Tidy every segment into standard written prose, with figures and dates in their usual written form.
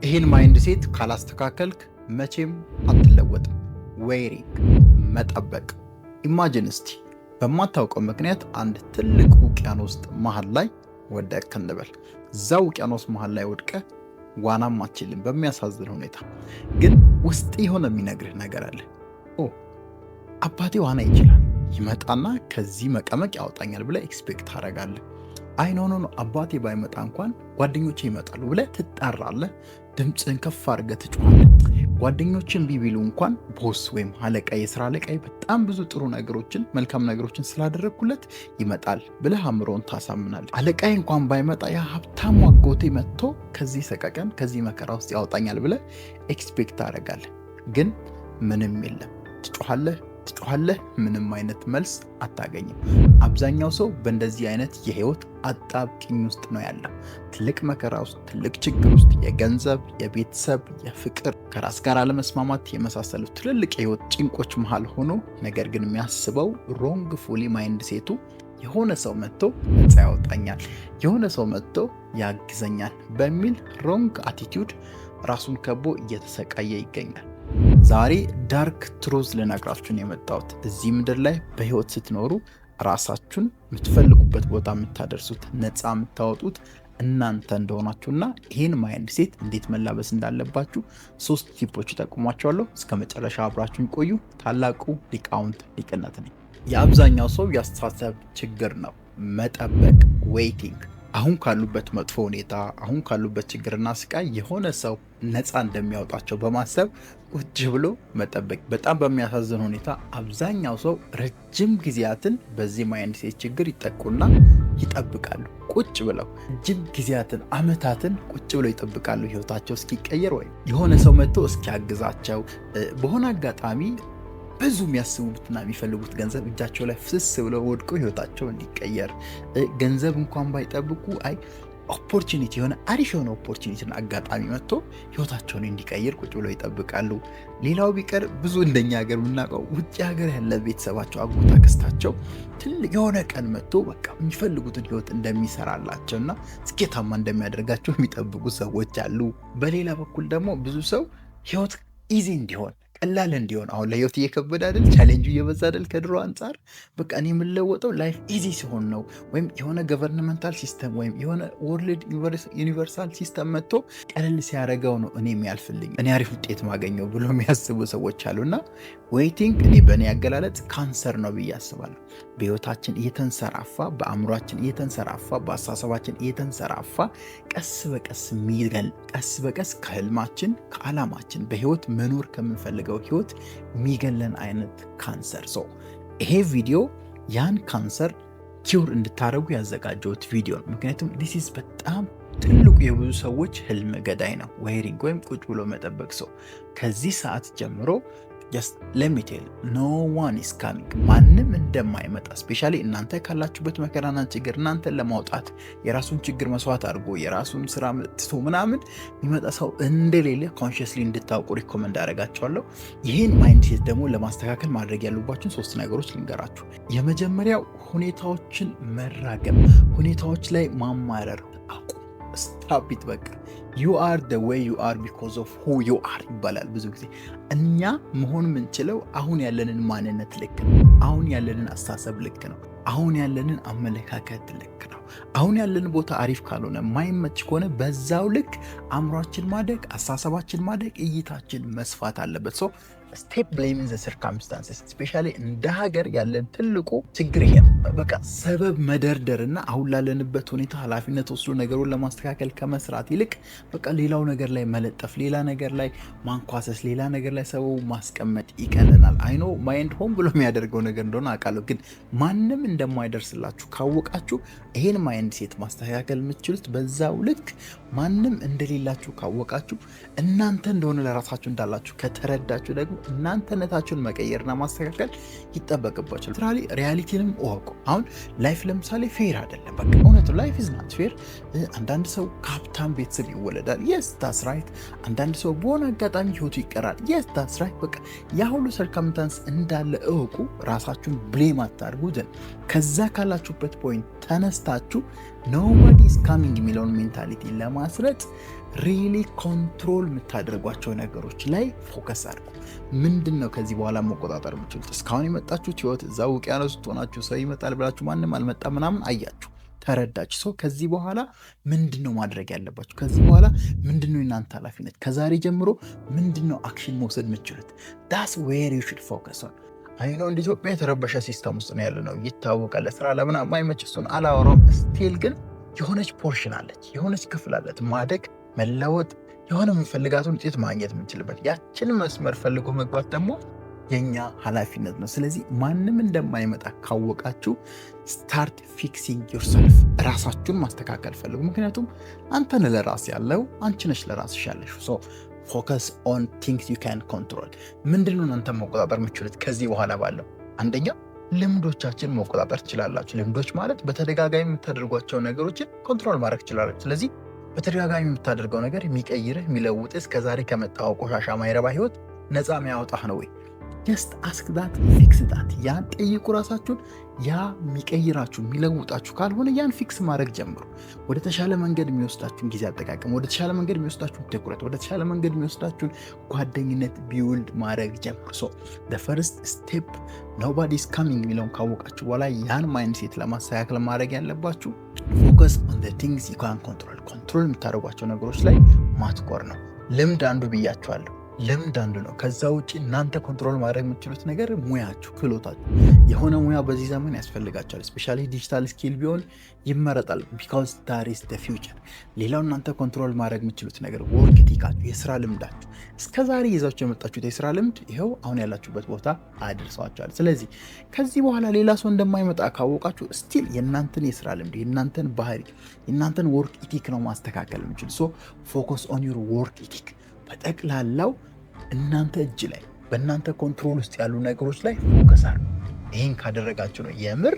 ይህን ማይንድ ሴት ካላስተካከልክ መቼም አትለወጥም። ዌይሪንግ መጠበቅ። ኢማጂን እስቲ በማታውቀው ምክንያት አንድ ትልቅ ውቅያኖስ መሃል ላይ ወደቅ እንበል። እዛ ውቅያኖስ መሃል ላይ ወድቀ ዋናም አትችልም በሚያሳዝን ሁኔታ። ግን ውስጥ የሆነ የሚነግርህ ነገር አለ። አባቴ ዋና ይችላል፣ ይመጣና ከዚህ መቀመቅ ያወጣኛል ብለህ ኤክስፔክት ታደርጋለህ። አይ ኖ አባቴ ባይመጣ እንኳን ጓደኞቼ ይመጣሉ ብለህ ትጣራለህ። ድምፅህን ከፍ አድርገህ ትጮኻለህ። ጓደኞችን ቢቢሉ እንኳን ቦስ ወይም አለቃ፣ የስራ አለቃይ በጣም ብዙ ጥሩ ነገሮችን መልካም ነገሮችን ስላደረግኩለት ይመጣል ብለህ አእምሮን ታሳምናለህ። አለቃይ እንኳን ባይመጣ ያ ሀብታሙ አጎቴ መጥቶ ከዚህ ሰቀቀን ከዚህ መከራ ውስጥ ያወጣኛል ብለህ ኤክስፔክት ታደርጋለህ። ግን ምንም የለም። ትጮኻለህ፣ ምንም አይነት መልስ አታገኝም። አብዛኛው ሰው በእንደዚህ አይነት የህይወት አጣብቂኝ ውስጥ ነው ያለው። ትልቅ መከራ ውስጥ፣ ትልቅ ችግር ውስጥ፣ የገንዘብ፣ የቤተሰብ፣ የፍቅር፣ ከራስ ጋር አለመስማማት የመሳሰሉ ትልልቅ የህይወት ጭንቆች መሃል ሆኖ ነገር ግን የሚያስበው ሮንግ ፉሊ ማይንድ ሴቱ የሆነ ሰው መጥቶ ነፃ ያወጣኛል፣ የሆነ ሰው መጥቶ ያግዘኛል በሚል ሮንግ አቲቲዩድ ራሱን ከቦ እየተሰቃየ ይገኛል። ዛሬ ዳርክ ትሩዝ ልነግራችሁን የመጣሁት እዚህ ምድር ላይ በህይወት ስትኖሩ ራሳችሁን የምትፈልጉበት ቦታ የምታደርሱት ነፃ የምታወጡት እናንተ እንደሆናችሁና ይህን ማይንድ ሴት እንዴት መላበስ እንዳለባችሁ 3 ቲፖች ጠቁሟቸዋለሁ። እስከ መጨረሻ አብራችሁን ቆዩ። ታላቁ ሊቃውንት ሊቅነት ነኝ። የአብዛኛው ሰው የአስተሳሰብ ችግር ነው መጠበቅ፣ ዌይቲንግ። አሁን ካሉበት መጥፎ ሁኔታ፣ አሁን ካሉበት ችግርና ስቃይ የሆነ ሰው ነፃ እንደሚያወጣቸው በማሰብ ቁጭ ብሎ መጠበቅ። በጣም በሚያሳዝን ሁኔታ አብዛኛው ሰው ረጅም ጊዜያትን በዚህ ማይንድ ሴት ችግር ይጠቁና ይጠብቃሉ። ቁጭ ብለው ረጅም ጊዜያትን አመታትን ቁጭ ብለው ይጠብቃሉ ህይወታቸው እስኪቀየር ወይም የሆነ ሰው መጥቶ እስኪያግዛቸው። በሆነ አጋጣሚ ብዙ የሚያስቡትና የሚፈልጉት ገንዘብ እጃቸው ላይ ፍስስ ብለው ወድቆ ህይወታቸው እንዲቀየር፣ ገንዘብ እንኳን ባይጠብቁ ኦፖርቹኒቲ የሆነ አሪፍ የሆነ ኦፖርቹኒቲና አጋጣሚ መጥቶ ህይወታቸውን እንዲቀይር ቁጭ ብለው ይጠብቃሉ። ሌላው ቢቀር ብዙ እንደኛ ሀገር የምናውቀው ውጭ ሀገር ያለ ቤተሰባቸው አጎት አክስታቸው ትልቅ የሆነ ቀን መጥቶ በቃ የሚፈልጉትን ህይወት እንደሚሰራላቸውና ስኬታማ እንደሚያደርጋቸው የሚጠብቁ ሰዎች አሉ። በሌላ በኩል ደግሞ ብዙ ሰው ህይወት ኢዚ እንዲሆን ቀላል እንዲሆን አሁን ለህይወት እየከበደ አይደል? ቻሌንጁ እየበዛ አይደል? ከድሮ አንጻር በቃ እኔ የምለወጠው ላይፍ ኢዚ ሲሆን ነው፣ ወይም የሆነ ገቨርንመንታል ሲስተም ወይም የሆነ ወርልድ ዩኒቨርሳል ሲስተም መጥቶ ቀለል ሲያደርገው ነው እኔ የሚያልፍልኝ፣ እኔ አሪፍ ውጤት ማገኘው ብሎ የሚያስቡ ሰዎች አሉና ዌይቲንግ እኔ በእኔ አገላለጽ ካንሰር ነው ብዬ አስባለሁ። በህይወታችን እየተንሰራፋ፣ በአእምሯችን እየተንሰራፋ፣ በአስተሳሰባችን እየተንሰራፋ ቀስ በቀስ የሚገል ቀስ በቀስ ከህልማችን ከዓላማችን በህይወት መኖር ከምንፈልገው ህይወት የሚገለን አይነት ካንሰር። ሰው ይሄ ቪዲዮ ያን ካንሰር ኪውር እንድታረጉ ያዘጋጀሁት ቪዲዮ ነው። ምክንያቱም ዲስ በጣም ትልቁ የብዙ ሰዎች ህልም ገዳይ ነው፣ ዌይሪንግ ወይም ቁጭ ብሎ መጠበቅ። ሰው ከዚህ ሰዓት ጀምሮ just let me tell you, no one is coming። ማንም እንደማይመጣ ስፔሻሊ እናንተ ካላችሁበት መከራና ችግር እናንተን ለማውጣት የራሱን ችግር መስዋዕት አድርጎ የራሱን ስራ ትቶ ምናምን የሚመጣ ሰው እንደሌለ ኮንሽስሊ እንድታውቁ ሪኮመንድ አደርጋችኋለሁ። ይህን ማይንድ ሴት ደግሞ ለማስተካከል ማድረግ ያሉባችሁን 3 ነገሮች ልንገራችሁ። የመጀመሪያው ሁኔታዎችን መራገም፣ ሁኔታዎች ላይ ማማረር አቁም። ስታፕ ኢት። በቃ you are the way you are because of who you are ይባላል ብዙ ጊዜ። እኛ መሆን የምንችለው አሁን ያለንን ማንነት ልክ ነው፣ አሁን ያለንን አስተሳሰብ ልክ ነው፣ አሁን ያለንን አመለካከት ልክ ነው። አሁን ያለን ቦታ አሪፍ ካልሆነ ማይመች ከሆነ በዛው ልክ አእምሯችን ማደግ፣ አስተሳሰባችን ማደግ፣ እይታችን መስፋት አለበት። ሶ ስቴፕ ብሌሚንግ ዘ ሰርከምስታንስስ ስፔሻሊ እንደ ሀገር ያለን ትልቁ ችግር ይሄ ነው። በቃ ሰበብ መደርደርና አሁን ላለንበት ሁኔታ ኃላፊነት ወስዶ ነገሩን ለማስተካከል ከመስራት ይልቅ በቃ ሌላው ነገር ላይ መለጠፍ፣ ሌላ ነገር ላይ ማንኳሰስ፣ ሌላ ነገር ላይ ሰበቡ ማስቀመጥ ይቀለናል። አይኖ ማይንድ ሆም ብሎ የሚያደርገው ነገር እንደሆነ አውቃለሁ። ግን ማንም እንደማይደርስላችሁ ካወቃችሁ ይሄን ማይንድ ሴት ማስተካከል የምትችሉት በዛው ልክ ማንም እንደሌላችሁ ካወቃችሁ፣ እናንተ እንደሆነ ለራሳችሁ እንዳላችሁ ከተረዳችሁ ደግሞ እናንተነታችሁን መቀየርና ማስተካከል ይጠበቅባችኋል። ትራሊ ሪያሊቲንም እወቁ። አሁን ላይፍ ለምሳሌ ፌር አይደለም። በቃ እውነቱ ላይፍ ኢዝ ናት ፌር። አንዳንድ ሰው ከሀብታም ቤተሰብ ይወለዳል። የስ ታስ ራይት። አንዳንድ ሰው በሆነ አጋጣሚ ህይወቱ ይቀራል። የስ ታስ ራይት። በቃ ያ ሁሉ ሰርከምታንስ እንዳለ እወቁ። ራሳችሁን ብሌም አታርጉ። ከዛ ካላችሁበት ፖይንት ተነስታችሁ ኖባዲ ኢዝ ካሚንግ የሚለውን ሜንታሊቲ ለማስረጥ ሪሊ ኮንትሮል የምታደርጓቸው ነገሮች ላይ ፎከስ አድርጉ። ምንድን ነው ከዚህ በኋላ መቆጣጠር የምችሉት? እስካሁን የመጣችሁት ህይወት እዛ ውቅያኖስ ሆናችሁ ሰው ይመጣል ብላችሁ ማንም አልመጣ ምናምን አያችሁ፣ ተረዳችሁ። ሰው ከዚህ በኋላ ምንድን ነው ማድረግ ያለባችሁ? ከዚህ በኋላ ምንድን ነው የእናንተ ኃላፊነት? ከዛሬ ጀምሮ ምንድን ነው አክሽን መውሰድ የምችሉት? ዳስ ዌር ዩ ሹድ ፎከስ ኦን። አይኖ እንደ ኢትዮጵያ የተረበሸ ሲስተም ውስጥ ነው ያለ ነው ይታወቃል። ስራ ለምን ማይመች እሱን አላወራም። ስቲል ግን የሆነች ፖርሽን አለች፣ የሆነች ክፍል አለች ማደግ፣ መለወጥ፣ የሆነ የምንፈልጋትን ውጤት ማግኘት የምንችልበት። ያችን መስመር ፈልጎ መግባት ደግሞ የኛ ኃላፊነት ነው። ስለዚህ ማንም እንደማይመጣ ካወቃችሁ ስታርት ፊክሲንግ ዮርሰልፍ፣ ራሳችሁን ማስተካከል ፈልጉ። ምክንያቱም አንተን ለራስ ያለው አንቺ ነሽ ለራስሽ ያለሽ። ሶ ፎከስ ኦን ቲንግስ ዩ ካን ኮንትሮል። ምንድን ነው እናንተ መቆጣጠር የምችሉት ከዚህ በኋላ ባለው? አንደኛ ልምዶቻችን መቆጣጠር ትችላላችሁ። ልምዶች ማለት በተደጋጋሚ የምታደርጓቸው ነገሮችን ኮንትሮል ማድረግ ትችላላችሁ። ስለዚህ በተደጋጋሚ የምታደርገው ነገር የሚቀይርህ የሚለውጥህ እስከዛሬ ከመጣው ቆሻሻ ማይረባ ህይወት ነፃ የሚያወጣህ ነው ወይ? ጀስት አስክ ዳት ፊክስ ዳት። ያን ጠይቁ ራሳችሁን። ያ የሚቀይራችሁ የሚለውጣችሁ ካልሆነ ያን ፊክስ ማድረግ ጀምሩ። ወደ ተሻለ መንገድ የሚወስዳችሁን ጊዜ አጠቃቀም፣ ወደ ተሻለ መንገድ የሚወስዳችሁን ትኩረት፣ ወደ ተሻለ መንገድ የሚወስዳችሁን ጓደኝነት ቢውልድ ማድረግ ጀምሩ። ሶ the first step nobody is coming የሚለውን ካወቃችሁ በኋላ ያን ማይንድሴት ለማስተካከል ማድረግ ያለባችሁ ፎከስ on the things you can control። ኮንትሮል የምታደርጓቸው ነገሮች ላይ ማትኮር ነው። ልምድ አንዱ ብያችኋለሁ። ልምድ አንዱ ነው። ከዛ ውጭ እናንተ ኮንትሮል ማድረግ የምትችሉት ነገር ሙያችሁ፣ ክህሎታችሁ። የሆነ ሙያ በዚህ ዘመን ያስፈልጋቸዋል። ስፔሻሊ ዲጂታል ስኪል ቢሆን ይመረጣል። ቢካዝ ዳት ኢዝ ዘ ፊውቸር። ሌላው እናንተ ኮንትሮል ማድረግ የምትችሉት ነገር ወርክ ኢቲካችሁ፣ የስራ ልምዳችሁ። እስከዛሬ ይዛችሁ የመጣችሁት የስራ ልምድ ይኸው አሁን ያላችሁበት ቦታ አድርሷችኋል። ስለዚህ ከዚህ በኋላ ሌላ ሰው እንደማይመጣ ካወቃችሁ ስቲል የእናንተን የስራ ልምድ፣ የእናንተን ባህሪ፣ የእናንተን ወርክ ኢቲክ ነው ማስተካከል የምችል። ሶ ፎከስ ኦን ዩር ወርክ ኢቲክ። በጠቅላላው እናንተ እጅ ላይ በእናንተ ኮንትሮል ውስጥ ያሉ ነገሮች ላይ ፎከስ አድርጉ። ይህን ካደረጋችሁ ነው የምር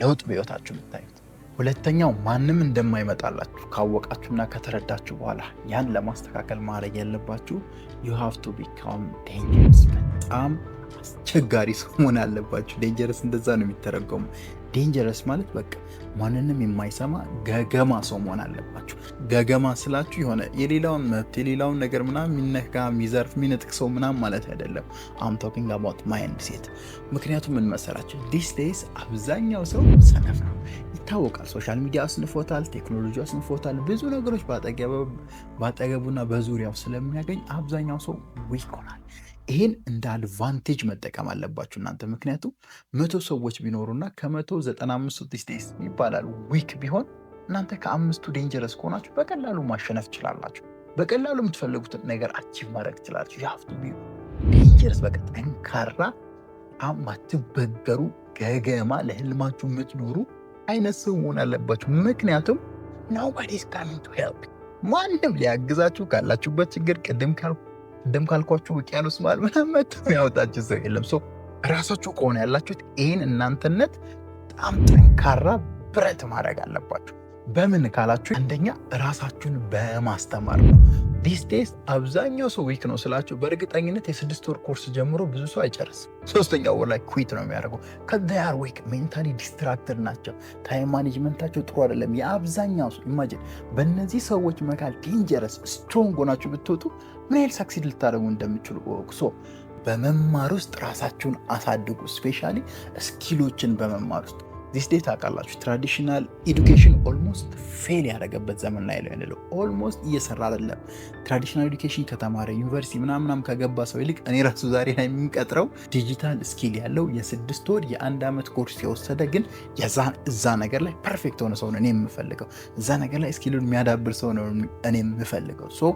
ለውጥ በሕይወታችሁ የምታዩት። ሁለተኛው ማንም እንደማይመጣላችሁ ካወቃችሁና ከተረዳችሁ በኋላ ያን ለማስተካከል ማድረግ ያለባችሁ you have to become dangerous። በጣም አስቸጋሪ ሰው መሆን አለባችሁ። ዴንጀረስ እንደዛ ነው የሚተረጎሙ። ዴንጀረስ ማለት በቃ ማንንም የማይሰማ ገገማ ሰው መሆን አለባችሁ። ገገማ ስላችሁ የሆነ የሌላውን መብት የሌላውን ነገር ምናምን የሚነካ የሚዘርፍ የሚነጥቅ ሰው ምናምን ማለት አይደለም። አም ቶኪንግ አባውት ማይንድ ሴት። ምክንያቱም ምን መሰላችሁ፣ ዲስ ዴይስ አብዛኛው ሰው ሰነፍ ነው ይታወቃል። ሶሻል ሚዲያ አስንፎታል፣ ቴክኖሎጂ አስንፎታል። ብዙ ነገሮች ባጠገቡና በዙሪያው ስለሚያገኝ አብዛኛው ሰው ዊክ ሆናል። ይህን እንደ አድቫንቴጅ መጠቀም አለባችሁ እናንተ። ምክንያቱም 100 ሰዎች ቢኖሩና ከ195 ዲስ ይባላል ዊክ ቢሆን እናንተ ከ5ቱ ዴንጀረስ ከሆናችሁ በቀላሉ ማሸነፍ ትችላላችሁ። በቀላሉ የምትፈልጉትን ነገር አቺቭ ማድረግ ትችላላችሁ። you have to be dangerous። በቃ ጠንካራ፣ ማትበገሩ፣ ገገማ፣ ለህልማችሁ የምትኖሩ አይነት ሰው መሆን አለባችሁ። ምክንያቱም nobody is coming to help። ማንም ሊያግዛችሁ ካላችሁበት ችግር ቅድም ካልኳችሁ ውቅያኖስ ማለት ምናምን የሚያወጣችሁ ሰው የለም። ሶ ራሳችሁ ከሆነ ያላችሁት ይህን እናንተነት በጣም ጠንካራ ብረት ማድረግ አለባችሁ። በምን ካላችሁ አንደኛ ራሳችሁን በማስተማር ነው። ዲስ ዴይስ አብዛኛው ሰው ዊክ ነው ስላችሁ በእርግጠኝነት የ6 ወር ኮርስ ጀምሮ ብዙ ሰው አይጨርስም። 3ኛው ወር ላይ ኩዊት ነው የሚያደርገው። ከዚያር ዊክ ሜንታሊ ዲስትራክትድ ናቸው። ታይም ማኔጅመንታቸው ጥሩ አይደለም። የአብዛኛው ሰው ኢማጂን በእነዚህ ሰዎች መካከል ዴንጀረስ ስትሮንግ ሆናችሁ ብትወጡ ምን ያህል ሳክሲድ ልታደርጉ እንደምችሉ ወቅሶ በመማር ውስጥ ራሳችሁን አሳድጉ። ስፔሻሊ ስኪሎችን በመማር ውስጥ ዲስ ዴይ ታውቃላችሁ ትራዲሽናል ኤዱኬሽን ኦልሞስት ፌል ያደረገበት ዘመን ላይ ያለው። ኦልሞስት እየሰራ አይደለም። ትራዲሽናል ኤዱኬሽን ከተማረ ዩኒቨርሲቲ ምናምናም ከገባ ሰው ይልቅ እኔ ራሱ ዛሬ ላይ የሚቀጥረው ዲጂታል ስኪል ያለው የ6 ወር የ1 ዓመት ኮርስ የወሰደ ግን እዛ ነገር ላይ ፐርፌክት ሆነ ሰው ነው እኔ የምፈልገው። እዛ ነገር ላይ ስኪሉን የሚያዳብር ሰው ነው እኔ የምፈልገው። ሶ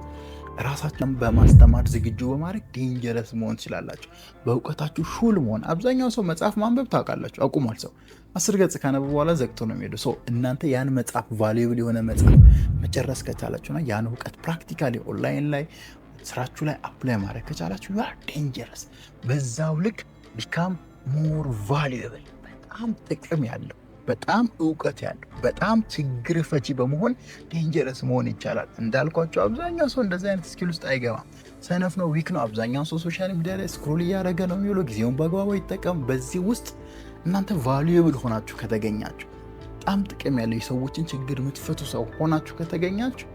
ራሳችሁን በማስተማር ዝግጁ በማድረግ ዴንጀረስ መሆን ትችላላችሁ። በእውቀታችሁ ሹል መሆን። አብዛኛው ሰው መጽሐፍ ማንበብ ታውቃላችሁ አቁሟል። ሰው 10 ገጽ ካነበበ በኋላ ዘግቶ ነው የሚሄደው። ሰው እናንተ ያን መጽሐፍ ቫሉዌብል የሆነ መጽሐፍ መጨረስ ከቻላችሁና ያን እውቀት ፕራክቲካሊ ኦንላይን ላይ ስራችሁ ላይ አፕላይ ማድረግ ከቻላችሁ ዩ አር ዴንጀረስ። በዛው ልክ ቢካም ሞር ቫሉዌብል፣ በጣም ጥቅም ያለው፣ በጣም እውቀት ያለው፣ በጣም ችግር ፈቺ በመሆን ዴንጀረስ መሆን ይቻላል። እንዳልኳቸው አብዛኛው ሰው እንደዚህ አይነት ስኪል ውስጥ አይገባም። ሰነፍ ነው፣ ዊክ ነው። አብዛኛው ሰው ሶሻል ሚዲያ ላይ ስክሮል እያደረገ ነው የሚውለው። ጊዜውን በአግባቡ ይጠቀም። በዚህ ውስጥ እናንተ ቫሉዌብል ሆናችሁ ከተገኛችሁ፣ በጣም ጥቅም ያለው የሰዎችን ችግር የምትፈቱ ሰው ሆናችሁ ከተገኛችሁ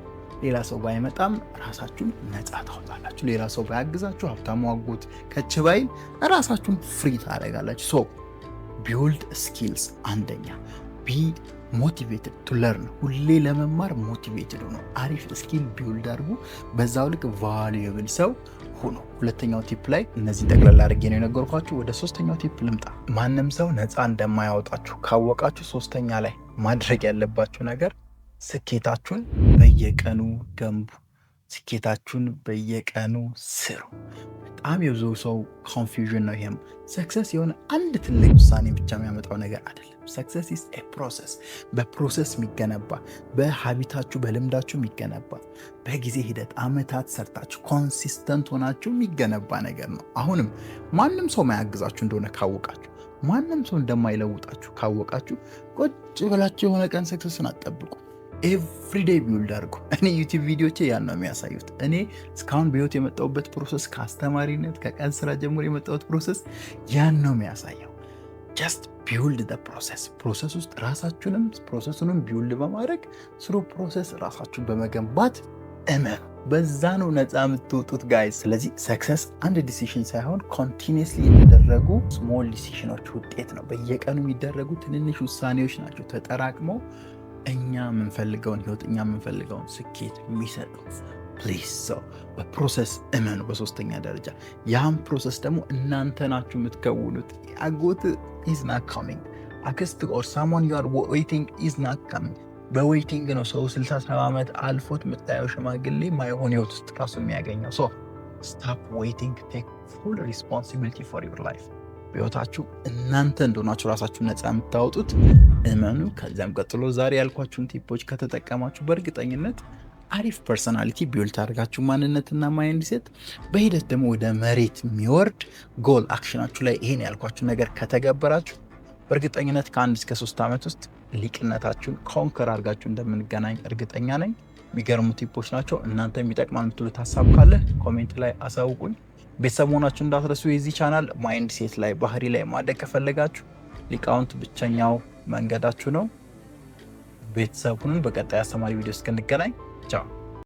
ሌላ ሰው ባይመጣም ራሳችሁን ነፃ ታወጣላችሁ። ሌላ ሰው ባያግዛችሁ፣ ሀብታሙ አጎት ከች ባይል ራሳችሁን ፍሪ ታደርጋላችሁ። ሶ ቢውልድ ስኪልስ። አንደኛ ቢ ሞቲቬትድ ቱ ለርን፣ ሁሌ ለመማር ሞቲቬትድ ሆኖ አሪፍ ስኪል ቢውልድ አድርጉ። በዛው ልክ ቫሉየብል ሰው ሁኑ። ሁለተኛው ቲፕ ላይ እነዚህ ጠቅላላ አድርጌ ነው የነገርኳችሁ። ወደ ሶስተኛው ቲፕ ልምጣ። ማንም ሰው ነፃ እንደማያወጣችሁ ካወቃችሁ ሶስተኛ ላይ ማድረግ ያለባችሁ ነገር ስኬታችሁን በየቀኑ ገንቡ። ስኬታችሁን በየቀኑ ስሩ። በጣም የብዙ ሰው ኮንፊውዥን ነው ይሄም። ሰክሰስ የሆነ አንድ ትልቅ ውሳኔ ብቻ የሚያመጣው ነገር አይደለም። ሰክሰስ ኢዝ ኤ ፕሮሰስ፣ በፕሮሰስ የሚገነባ በሀቢታችሁ በልምዳችሁ የሚገነባ በጊዜ ሂደት አመታት ሰርታችሁ ኮንሲስተንት ሆናችሁ የሚገነባ ነገር ነው። አሁንም ማንም ሰው ማያግዛችሁ እንደሆነ ካወቃችሁ፣ ማንም ሰው እንደማይለውጣችሁ ካወቃችሁ ቁጭ ብላችሁ የሆነ ቀን ሰክሰስን አትጠብቁ። ኤቭሪዴይ ቢውልድ አድርጉ። እኔ ዩቲዩብ ቪዲዮቼ ያን ነው የሚያሳዩት። እኔ እስካሁን በህይወት የመጣሁበት ፕሮሰስ፣ ከአስተማሪነት ከቀን ስራ ጀምሮ የመጣሁት ፕሮሰስ ያን ነው የሚያሳየው። ጀስት ቢውልድ ዘ ፕሮሰስ። ፕሮሰስ ውስጥ ራሳችሁንም ፕሮሰሱንም ቢውልድ በማድረግ ስሩ ፕሮሰስ ራሳችሁን በመገንባት እመኑ። በዛ ነው ነፃ የምትወጡት ጋይዝ። ስለዚህ ሰክሰስ አንድ ዲሲሽን ሳይሆን ኮንቲኒየስሊ የተደረጉ ስሞል ዲሲሽኖች ውጤት ነው። በየቀኑ የሚደረጉ ትንንሽ ውሳኔዎች ናቸው ተጠራቅመው እኛ የምንፈልገውን ህይወት፣ እኛ የምንፈልገውን ስኬት የሚሰጡ። ፕሊዝ ሰው በፕሮሰስ እመኑ። በሶስተኛ ደረጃ ያም ፕሮሰስ ደግሞ እናንተ ናችሁ የምትከውኑት። አጎት ኢዝ ናት ካሚንግ፣ አክስት ኦር ሳሞን ዩ አር ዌይቲንግ ኢዝ ናት ካሚንግ። በዌይቲንግ ነው ሰው 60-70 ዓመት አልፎት የምታየው ሽማግሌ ማይሆን ህይወት ውስጥ ራሱ የሚያገኘው። ሶ ስታፕ ዌይቲንግ፣ ቴክ ፉል ሪስፖንሲቢሊቲ ፎር ዩር ላይፍ። በህይወታችሁ እናንተ እንደሆናችሁ ራሳችሁ ነፃ የምታወጡት እመኑ። ከዚያም ቀጥሎ ዛሬ ያልኳችሁን ቲፖች ከተጠቀማችሁ በእርግጠኝነት አሪፍ ፐርሰናሊቲ ቢውልድ አድርጋችሁ ማንነትና ማይንድሴት፣ በሂደት ደግሞ ወደ መሬት የሚወርድ ጎል አክሽናችሁ ላይ ይሄን ያልኳችሁ ነገር ከተገበራችሁ በእርግጠኝነት ከ1 እስከ 3 ዓመት ውስጥ ሊቅነታችሁን ኮንከር አድርጋችሁ እንደምንገናኝ እርግጠኛ ነኝ። የሚገርሙ ቲፖች ናቸው። እናንተ የሚጠቅማል የምትሉት ሀሳብ ካለ ኮሜንት ላይ አሳውቁኝ። ቤተሰብ መሆናችሁ እንዳትረሱ። የዚህ ቻናል ማይንድሴት ላይ ባህሪ ላይ ማደግ ከፈለጋችሁ ሊቃውንት ብቸኛው መንገዳችሁ ነው። ቤተሰቡን በቀጣይ አስተማሪ ቪዲዮ እስክንገናኝ ቻው።